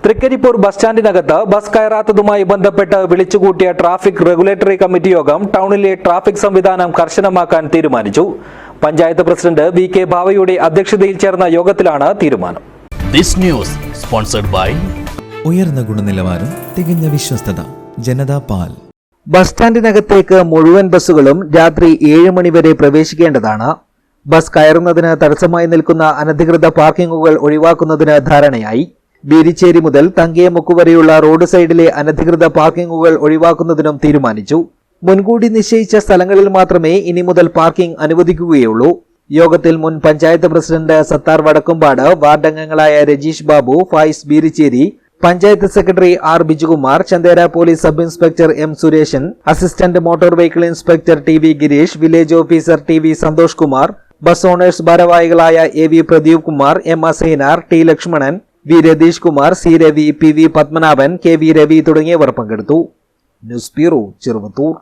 Trikaripur bus സ്റ്റാൻഡിനകത്ത് bus കയറാത്തതുമായി ബന്ധപ്പെട്ട് വിളിച്ചുകൂട്ടിയ traffic regulatory committee യോഗം ടൗണിലെ ട്രാഫിക് സംവിധാനം കർശനമാക്കാൻ തീരുമാനിച്ചു. Panchayat president VK. ഭാവയുടെ അധ്യക്ഷതയിൽ ചേർന്ന യോഗത്തിലാണ് തീരുമാനം. ഉയർന്ന ഗുണനിലവാരം, തികഞ്ഞ വിശ്വസ്തത, ജനതാ പാൽ. ബസ് സ്റ്റാൻഡിനകത്തേക്ക് മുഴുവൻ ബസ്സുകളും രാത്രി 7 മണി വരെ പ്രവേശിക്കേണ്ടതാണ്. ബസ് കയറുന്നതിന് തടസ്സമായി നിൽക്കുന്ന അനധികൃത പാർക്കിംഗുകൾ ഒഴിവാക്കുന്നതിന് ധാരണയായി. ബീരിച്ചേരി മുതൽ തങ്കയമുക്ക് വരെയുള്ള റോഡ് സൈഡിലെ അനധികൃത പാർക്കിംഗുകൾ ഒഴിവാക്കുന്നതിനും തീരുമാനിച്ചു. മുൻകൂട്ടി നിശ്ചയിച്ച സ്ഥലങ്ങളിൽ മാത്രമേ ഇനി മുതൽ പാർക്കിംഗ് അനുവദിക്കുകയുള്ളൂ. യോഗത്തിൽ മുൻ പഞ്ചായത്ത് പ്രസിഡന്റ് സത്താർ വടക്കുംപാട്, വാർഡ് അംഗങ്ങളായ Rajeesh Babu, Fayis Beericheri, panchayat secretary R. Bijukumar, Chandera police sub inspector M. Sureshan, assistant motor vehicle inspector T. V. Girish, village officer T. V. Santhosh Kumar, bus owners ഭാരവാഹികളായ A. V. Pradeep Kumar, M. Asainar, T. Lakshmanan, V. Ratheesh Kumar, C. Ravi, P. V. Padmanabhan, K. V. Ravi തുടങ്ങിയവർ പങ്കെടുത്തു. News bureau, Cheruvathur.